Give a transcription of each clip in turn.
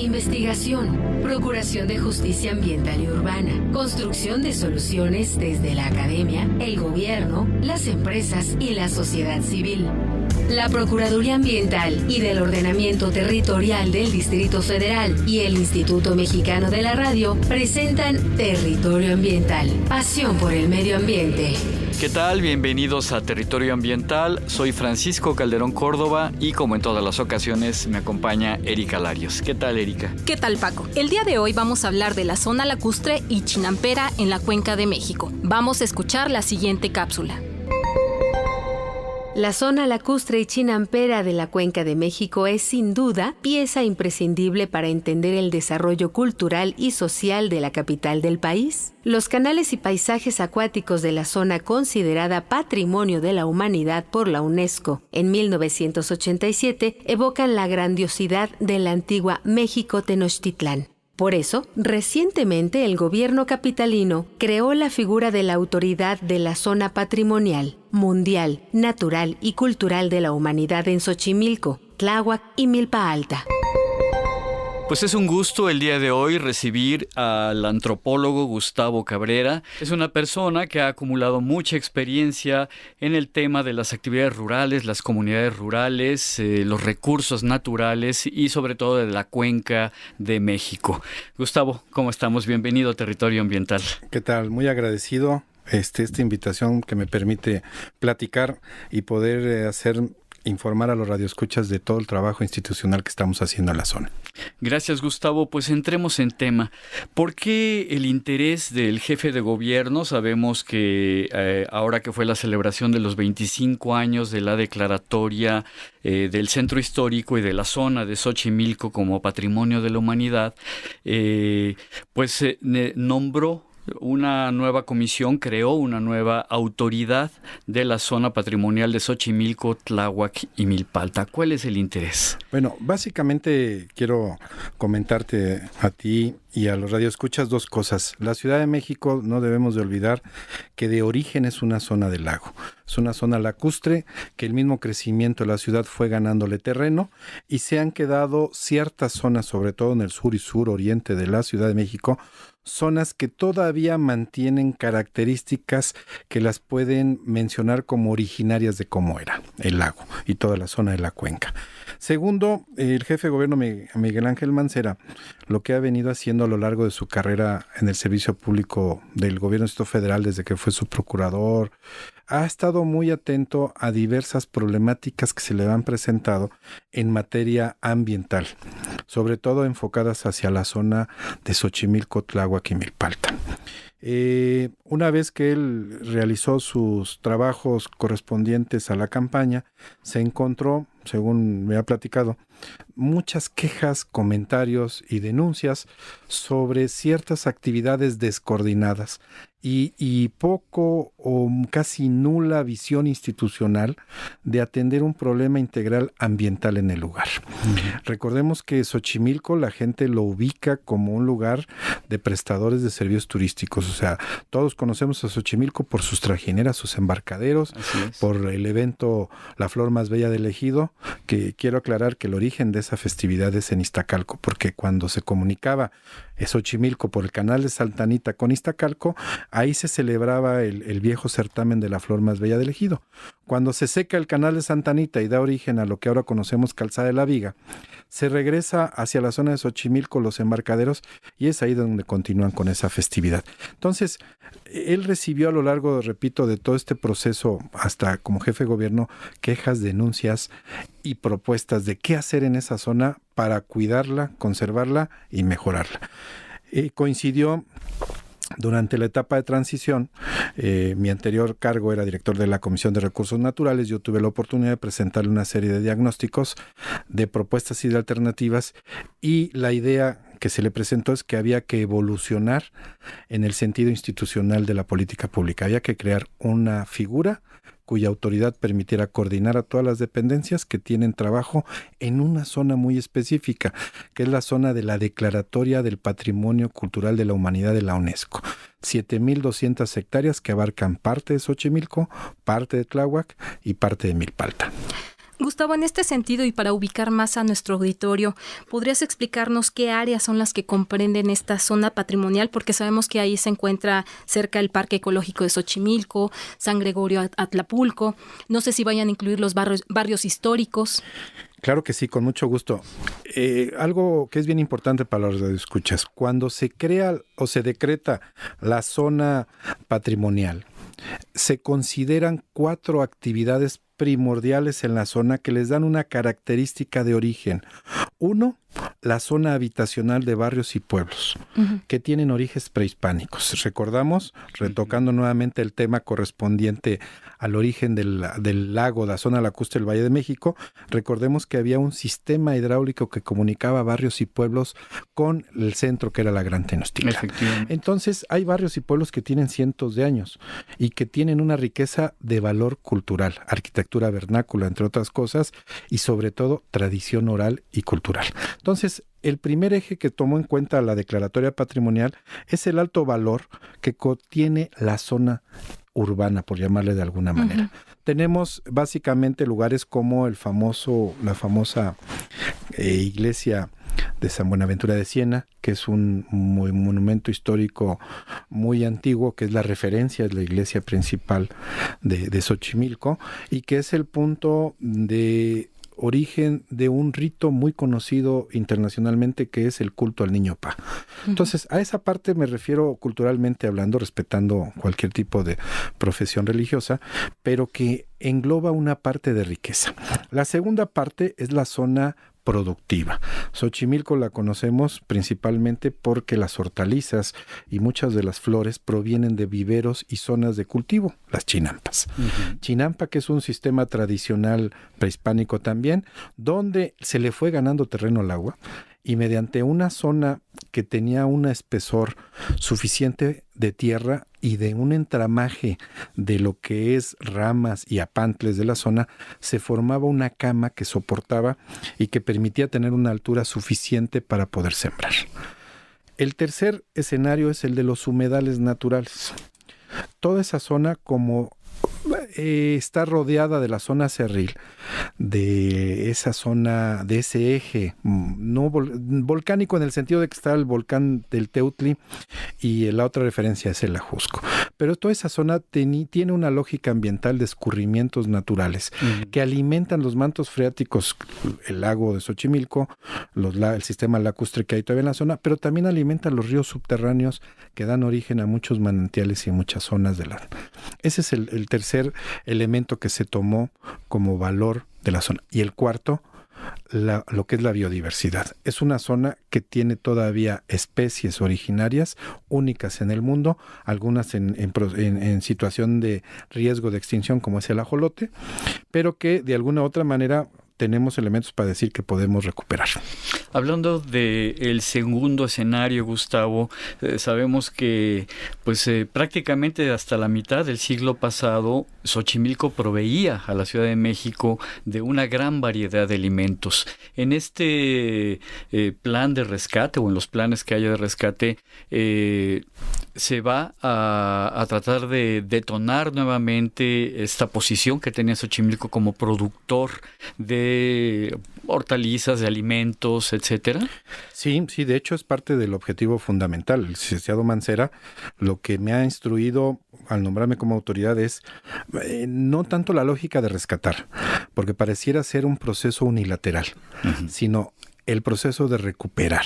investigación, procuración de justicia ambiental y urbana, construcción de soluciones desde la academia, el gobierno, las empresas y la sociedad civil. La Procuraduría Ambiental y del Ordenamiento Territorial del Distrito Federal y el Instituto Mexicano de la Radio presentan Territorio Ambiental, pasión por el medio ambiente. ¿Qué tal? Bienvenidos a Territorio Ambiental. Soy Francisco Calderón Córdoba y como en todas las ocasiones me acompaña Erika Larios. ¿Qué tal, Erika? ¿Qué tal, Paco? El día de hoy vamos a hablar de la zona lacustre y Chinampera en la Cuenca de México. Vamos a escuchar la siguiente cápsula. La zona lacustre y chinampera de la Cuenca de México es sin duda pieza imprescindible para entender el desarrollo cultural y social de la capital del país. Los canales y paisajes acuáticos de la zona considerada Patrimonio de la Humanidad por la UNESCO en 1987 evocan la grandiosidad de la antigua México Tenochtitlán. Por eso, recientemente el gobierno capitalino creó la figura de la Autoridad de la Zona Patrimonial, Mundial, Natural y Cultural de la Humanidad en Xochimilco, Tláhuac y Milpa Alta. Pues es un gusto el día de hoy recibir al antropólogo Gustavo Cabrera. Es una persona que ha acumulado mucha experiencia en el tema de las actividades rurales, las comunidades rurales, los recursos naturales y sobre todo de la Cuenca de México. Gustavo, ¿cómo estamos? Bienvenido a Territorio Ambiental. ¿Qué tal? Muy agradecido esta invitación que me permite platicar y poder informar a los radioescuchas de todo el trabajo institucional que estamos haciendo en la zona. Gracias, Gustavo. Pues entremos en tema. ¿Por qué el interés del jefe de gobierno? Sabemos que ahora que fue la celebración de los 25 años de la declaratoria del centro histórico y de la zona de Xochimilco como Patrimonio de la Humanidad, nombró una nueva comisión, creó una nueva autoridad de la zona patrimonial de Xochimilco, Tláhuac y Milpa Alta. ¿Cuál es el interés? Bueno, básicamente quiero comentarte a ti y a los radioescuchas dos cosas. La Ciudad de México, no debemos de olvidar que de origen es una zona del lago. Es una zona lacustre que el mismo crecimiento de la ciudad fue ganándole terreno y se han quedado ciertas zonas, sobre todo en el sur y suroriente de la Ciudad de México, zonas que todavía mantienen características que las pueden mencionar como originarias de cómo era el lago y toda la zona de la cuenca. Segundo, el jefe de gobierno Miguel Ángel Mancera, lo que ha venido haciendo a lo largo de su carrera en el servicio público del gobierno del Distrito Federal desde que fue su procurador, ha estado muy atento a diversas problemáticas que se le han presentado en materia ambiental, sobre todo enfocadas hacia la zona de Xochimilco, Tláhuac y Milpa Alta. Una vez que él realizó sus trabajos correspondientes a la campaña, se encontró, según me ha platicado, muchas quejas, comentarios y denuncias sobre ciertas actividades descoordinadas y poco o casi nula visión institucional de atender un problema integral ambiental en el lugar. Recordemos que Xochimilco la gente lo ubica como un lugar de prestadores de servicios turísticos, o sea, todos conocemos a Xochimilco por sus trajineras, sus embarcaderos, por el evento La Flor Más Bella del Ejido, que quiero aclarar que el origen de esa festividad es en Iztacalco, porque cuando se comunicaba Xochimilco por el canal de Santa Anita con Iztacalco, ahí se celebraba el viejo certamen de La Flor Más Bella del Ejido. Cuando se seca el canal de Santa Anita y da origen a lo que ahora conocemos Calzada de la Viga, se regresa hacia la zona de Xochimilco los embarcaderos y es ahí donde continúan con esa festividad. Entonces, él recibió a lo largo, repito, de todo este proceso, hasta como jefe de gobierno, quejas, denuncias y propuestas de qué hacer en esa zona para cuidarla, conservarla y mejorarla. Coincidió durante la etapa de transición, mi anterior cargo era director de la Comisión de Recursos Naturales. Yo tuve la oportunidad de presentarle una serie de diagnósticos, de propuestas y de alternativas, y la idea que se le presentó es que había que evolucionar en el sentido institucional de la política pública. Había que crear una figura cuya autoridad permitiera coordinar a todas las dependencias que tienen trabajo en una zona muy específica, que es la zona de la Declaratoria del Patrimonio Cultural de la Humanidad de la UNESCO. 7,200 hectáreas que abarcan parte de Xochimilco, parte de Tláhuac y parte de Milpa Alta. Gustavo, en este sentido y para ubicar más a nuestro auditorio, ¿podrías explicarnos qué áreas son las que comprenden esta zona patrimonial? Porque sabemos que ahí se encuentra cerca el Parque Ecológico de Xochimilco, San Gregorio Atlapulco. No sé si vayan a incluir los barrios históricos. Claro que sí, con mucho gusto. Algo que es bien importante para los radioescuchas, cuando se crea o se decreta la zona patrimonial, se consideran 4 actividades primordiales en la zona que les dan una característica de origen. 1, la zona habitacional de barrios y pueblos, que tienen orígenes prehispánicos. Recordamos, retocando nuevamente el tema correspondiente al origen del lago, la zona lacustre del Valle de México, recordemos que había un sistema hidráulico que comunicaba barrios y pueblos con el centro, que era la Gran Tenochtitlan. Entonces, hay barrios y pueblos que tienen cientos de años y que tienen una riqueza de valor cultural, arquitectura vernácula, entre otras cosas, y sobre todo tradición oral y cultural. Entonces, el primer eje que tomó en cuenta la declaratoria patrimonial es el alto valor que contiene la zona urbana, por llamarle de alguna manera. Tenemos básicamente lugares como la famosa iglesia de San Buenaventura de Siena, que es un monumento histórico muy antiguo, que es la referencia, es la iglesia principal de Xochimilco, y que es el punto de origen de un rito muy conocido internacionalmente, que es el culto al niño Pa. Entonces, a esa parte me refiero culturalmente hablando, respetando cualquier tipo de profesión religiosa, pero que engloba una parte de riqueza. La segunda parte es la zona productiva. Xochimilco la conocemos principalmente porque las hortalizas y muchas de las flores provienen de viveros y zonas de cultivo, las chinampas. Chinampa, que es un sistema tradicional prehispánico también, donde se le fue ganando terreno al agua, y mediante una zona que tenía un espesor suficiente de tierra y de un entramaje de lo que es ramas y apantles de la zona, se formaba una cama que soportaba y que permitía tener una altura suficiente para poder sembrar. El tercer escenario es el de los humedales naturales. Toda esa zona, como está rodeada de la zona cerril, de esa zona, de ese eje no volcánico, en el sentido de que está el volcán del Teutli, y la otra referencia es el Ajusco. Pero toda esa zona tiene una lógica ambiental de escurrimientos naturales que alimentan los mantos freáticos, el lago de Xochimilco, el sistema lacustre que hay todavía en la zona, pero también alimentan los ríos subterráneos que dan origen a muchos manantiales y muchas zonas de la... Ese es el tercer elemento que se tomó como valor de la zona. Y el cuarto, lo que es la biodiversidad. Es una zona que tiene todavía especies originarias únicas en el mundo, algunas en situación de riesgo de extinción, como es el ajolote, pero que de alguna u otra manera tenemos elementos para decir que podemos recuperar. Hablando del segundo escenario, Gustavo, sabemos que prácticamente hasta la mitad del siglo pasado, Xochimilco proveía a la Ciudad de México de una gran variedad de alimentos. En este plan de rescate, o en los planes que haya de rescate, se va a tratar de detonar nuevamente esta posición que tenía Xochimilco como productor de hortalizas, de alimentos, etcétera. Sí, de hecho es parte del objetivo fundamental. El licenciado Mancera, lo que me ha instruido al nombrarme como autoridad es no tanto la lógica de rescatar, porque pareciera ser un proceso unilateral, sino el proceso de recuperar.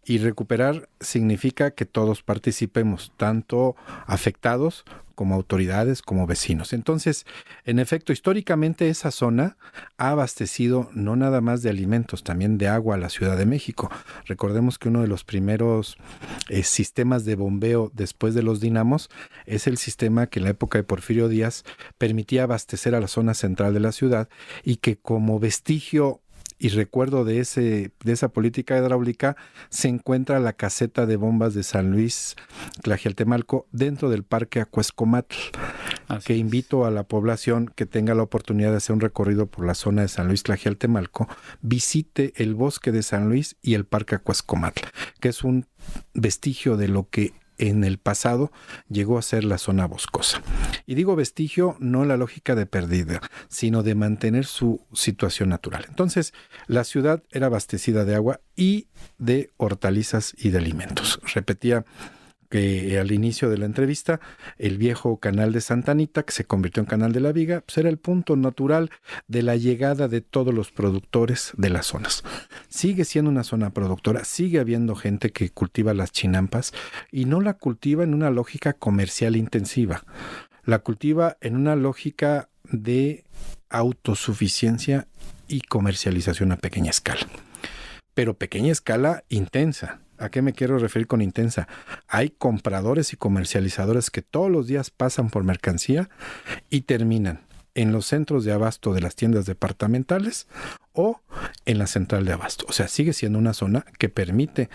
Y recuperar significa que todos participemos, tanto afectados como autoridades, como vecinos. Entonces, en efecto, históricamente esa zona ha abastecido no nada más de alimentos, también de agua a la Ciudad de México. Recordemos que uno de los primeros sistemas de bombeo después de los dinamos es el sistema que en la época de Porfirio Díaz permitía abastecer a la zona central de la ciudad, y que como vestigio y recuerdo de esa política hidráulica se encuentra la caseta de bombas de San Luis Tlaxialtemalco dentro del Parque Acuescomatl, que invito a la población que tenga la oportunidad de hacer un recorrido por la zona de San Luis Tlaxialtemalco, visite el bosque de San Luis y el Parque Acuescomatl, que es un vestigio de lo que en el pasado llegó a ser la zona boscosa. Y digo vestigio no en la lógica de pérdida, sino de mantener su situación natural. Entonces, la ciudad era abastecida de agua y de hortalizas y de alimentos. Repetía que al inicio de la entrevista, el viejo canal de Santa Anita, que se convirtió en canal de la Viga, pues era el punto natural de la llegada de todos los productores de las zonas. Sigue siendo una zona productora, sigue habiendo gente que cultiva las chinampas y no la cultiva en una lógica comercial intensiva, la cultiva en una lógica de autosuficiencia y comercialización a pequeña escala. Pero pequeña escala intensa. ¿A qué me quiero referir con intensa? Hay compradores y comercializadores que todos los días pasan por mercancía y terminan en los centros de abasto de las tiendas departamentales o en la central de abasto. O sea, sigue siendo una zona que permite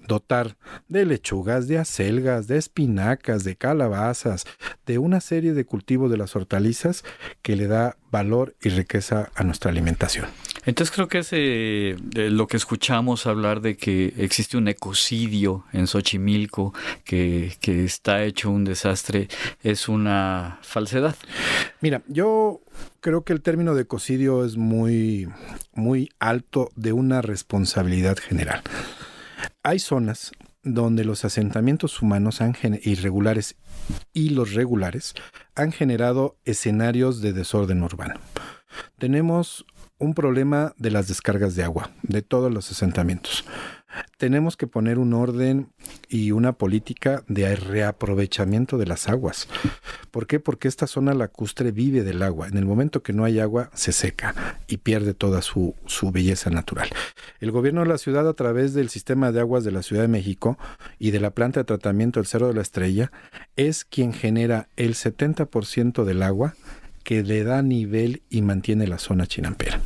dotar de lechugas, de acelgas, de espinacas, de calabazas, de una serie de cultivos de las hortalizas que le da valor y riqueza a nuestra alimentación. Entonces creo que de lo que escuchamos hablar de que existe un ecocidio en Xochimilco, que está hecho un desastre, es una falsedad. Mira, yo creo que el término de ecocidio es muy, muy alto de una responsabilidad general. Hay zonas donde los asentamientos humanos irregulares y los regulares han generado escenarios de desorden urbano. Tenemos un problema de las descargas de agua, de todos los asentamientos. Tenemos que poner un orden y una política de reaprovechamiento de las aguas. ¿Por qué? Porque esta zona lacustre vive del agua. En el momento que no hay agua, se seca y pierde toda su belleza natural. El gobierno de la ciudad, a través del sistema de aguas de la Ciudad de México y de la planta de tratamiento del Cerro de la Estrella, es quien genera el 70% del agua que le da nivel y mantiene la zona chinampera.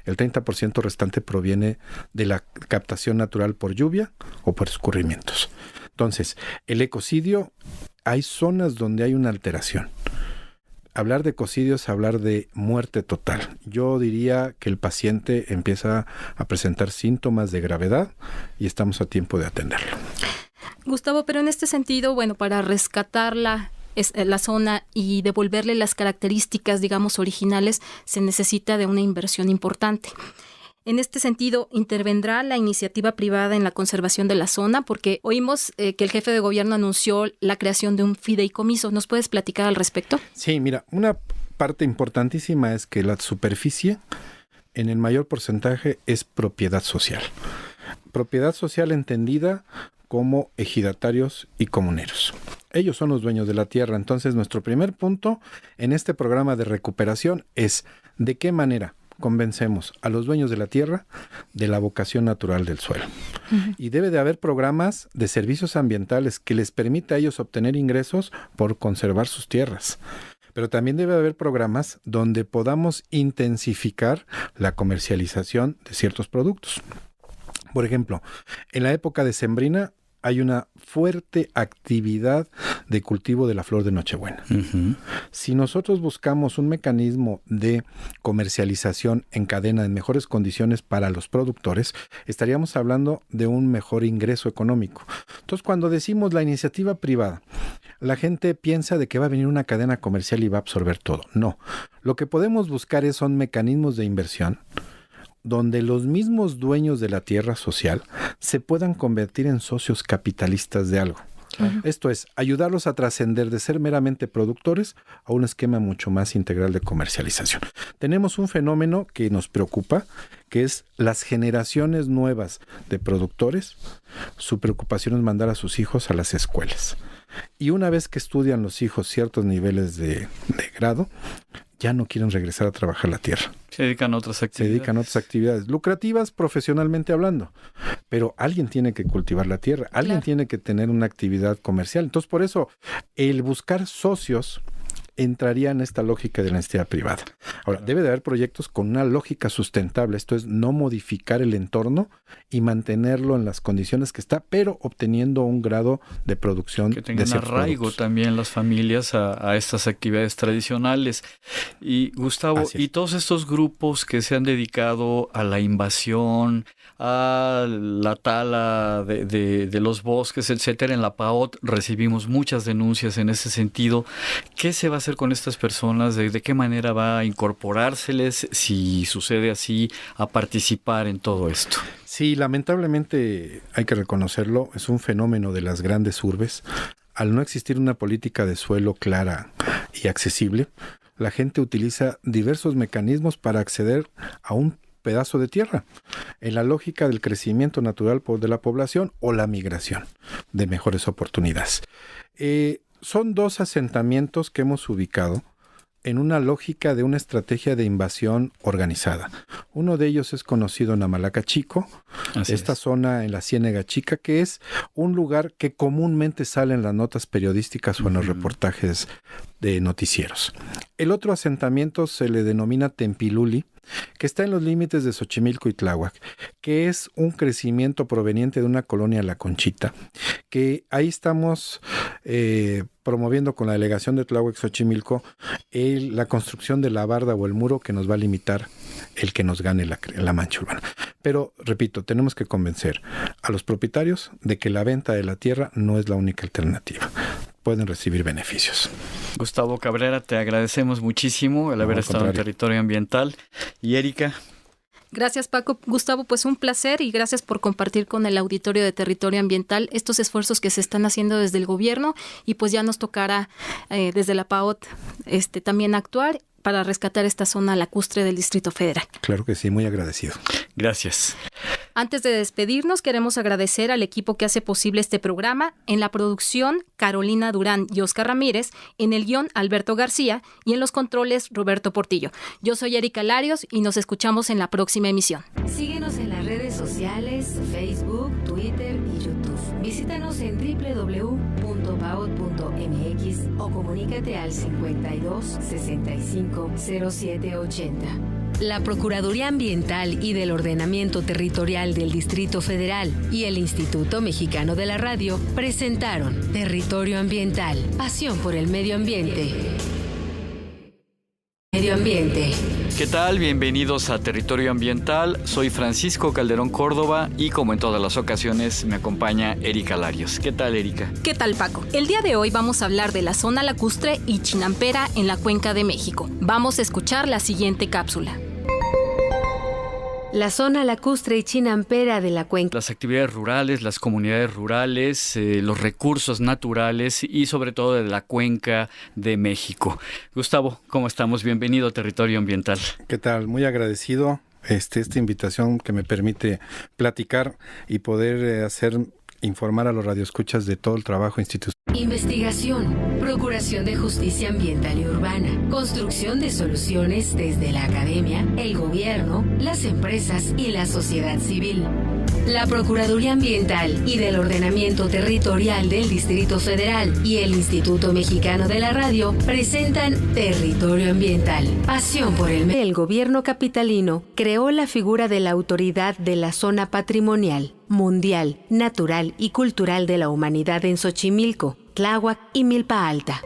El 30% restante proviene de la captación natural por lluvia o por escurrimientos. Entonces, el ecocidio, hay zonas donde hay una alteración. Hablar de ecocidio es hablar de muerte total. Yo diría que el paciente empieza a presentar síntomas de gravedad y estamos a tiempo de atenderlo. Gustavo, pero en este sentido, bueno, para rescatarla la zona y devolverle las características, digamos, originales, se necesita de una inversión importante. En este sentido, ¿intervendrá la iniciativa privada en la conservación de la zona? Porque oímos que el jefe de gobierno anunció la creación de un fideicomiso. ¿Nos puedes platicar al respecto? Sí, mira, una parte importantísima es que la superficie, en el mayor porcentaje, es propiedad social. Propiedad social entendida como ejidatarios y comuneros. Ellos son los dueños de la tierra. Entonces, nuestro primer punto en este programa de recuperación es de qué manera convencemos a los dueños de la tierra de la vocación natural del suelo. Uh-huh. Y debe de haber programas de servicios ambientales que les permita a ellos obtener ingresos por conservar sus tierras. Pero también debe haber programas donde podamos intensificar la comercialización de ciertos productos. Por ejemplo, en la época decembrina hay una fuerte actividad de cultivo de la flor de Nochebuena. Uh-huh. Si nosotros buscamos un mecanismo de comercialización en cadena en mejores condiciones para los productores, estaríamos hablando de un mejor ingreso económico. Entonces, cuando decimos la iniciativa privada, la gente piensa de que va a venir una cadena comercial y va a absorber todo. No. Lo que podemos buscar son mecanismos de inversión donde los mismos dueños de la tierra social se puedan convertir en socios capitalistas de algo. Uh-huh. Esto es, ayudarlos a trascender de ser meramente productores a un esquema mucho más integral de comercialización. Tenemos un fenómeno que nos preocupa, que es las generaciones nuevas de productores. Su preocupación es mandar a sus hijos a las escuelas. Y una vez que estudian los hijos ciertos niveles de grado, ya no quieren regresar a trabajar la tierra. Se dedican a otras actividades. Lucrativas profesionalmente hablando. Pero alguien tiene que cultivar la tierra, alguien tiene que tener una actividad comercial. Entonces, por eso, el buscar socios entraría en esta lógica de la iniciativa privada. Ahora, debe de haber proyectos con una lógica sustentable, esto es, no modificar el entorno y mantenerlo en las condiciones que está, pero obteniendo un grado de producción que tengan de arraigo productos. también las familias a estas actividades tradicionales. Y Gustavo, y todos estos grupos que se han dedicado a la invasión, a la tala de los bosques, etcétera, en la PAOT recibimos muchas denuncias en ese sentido. ¿Qué se va a hacer con estas personas? ¿De qué manera va a incorporárseles, si sucede así, a participar en todo esto? Sí, lamentablemente hay que reconocerlo, es un fenómeno de las grandes urbes. Al no existir una política de suelo clara y accesible, la gente utiliza diversos mecanismos para acceder a un pedazo de tierra, en la lógica del crecimiento natural de la población o la migración de mejores oportunidades. Son 2 asentamientos que hemos ubicado en una lógica de una estrategia de invasión organizada. Uno de ellos es conocido en Amalacachico, esta zona en la Ciénega Chica, que es un lugar que comúnmente sale en las notas periodísticas o en los reportajes de noticieros. El otro asentamiento se le denomina Tempiluli, que está en los límites de Xochimilco y Tláhuac, que es un crecimiento proveniente de una colonia La Conchita, que ahí estamos promoviendo con la delegación de Tláhuac Xochimilco la construcción de la barda o el muro que nos va a limitar el que nos gane la mancha urbana. Pero, repito, tenemos que convencer a los propietarios de que la venta de la tierra no es la única alternativa. Pueden recibir beneficios. Gustavo Cabrera, te agradecemos muchísimo el haber estado en Territorio Ambiental. Y Erika. Gracias, Paco. Gustavo, pues un placer y gracias por compartir con el auditorio de Territorio Ambiental estos esfuerzos que se están haciendo desde el gobierno y pues ya nos tocará desde la PAOT también actuar para rescatar esta zona lacustre del Distrito Federal. Claro que sí, muy agradecido. Gracias. Antes de despedirnos, queremos agradecer al equipo que hace posible este programa. En la producción, Carolina Durán y Oscar Ramírez. En el guión, Alberto García. Y en los controles, Roberto Portillo. Yo soy Erika Larios y nos escuchamos en la próxima emisión. Síguenos en las redes sociales, Facebook, Twitter y YouTube. Visítanos en www.paot.mx o comunícate al 52 65 07 80. La Procuraduría Ambiental y del Ordenamiento Territorial del Distrito Federal y el Instituto Mexicano de la Radio presentaron Territorio Ambiental, pasión por el medio ambiente. Medio ambiente. ¿Qué tal? Bienvenidos a Territorio Ambiental. Soy Francisco Calderón Córdoba y como en todas las ocasiones me acompaña Erika Larios. ¿Qué tal, Erika? ¿Qué tal, Paco? El día de hoy vamos a hablar de la zona lacustre y chinampera en la Cuenca de México. Vamos a escuchar la siguiente cápsula. La zona lacustre y chinampera de la cuenca. Las actividades rurales, las comunidades rurales, los recursos naturales y sobre todo de la Cuenca de México. Gustavo, ¿cómo estamos? Bienvenido a Territorio Ambiental. ¿Qué tal? Muy agradecido esta invitación que me permite platicar y poder informar a los radioescuchas de todo el trabajo institucional. Investigación, procuración de justicia ambiental y urbana, construcción de soluciones desde la academia, el gobierno, las empresas y la sociedad civil. La Procuraduría Ambiental y del Ordenamiento Territorial del Distrito Federal y el Instituto Mexicano de la Radio presentan Territorio Ambiental, pasión por el medio. El gobierno capitalino creó la figura de la autoridad de la zona patrimonial, mundial, natural y cultural de la humanidad en Xochimilco, Tláhuac y Milpa Alta.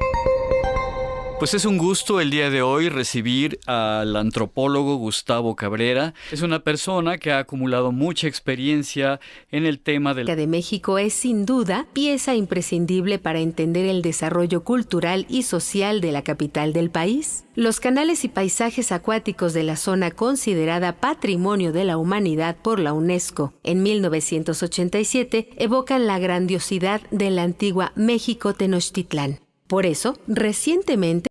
Pues es un gusto el día de hoy recibir al antropólogo Gustavo Cabrera. Es una persona que ha acumulado mucha experiencia en el tema La de México es sin duda pieza imprescindible para entender el desarrollo cultural y social de la capital del país. Los canales y paisajes acuáticos de la zona considerada Patrimonio de la Humanidad por la UNESCO en 1987 evocan la grandiosidad de la antigua México Tenochtitlán. Por eso, recientemente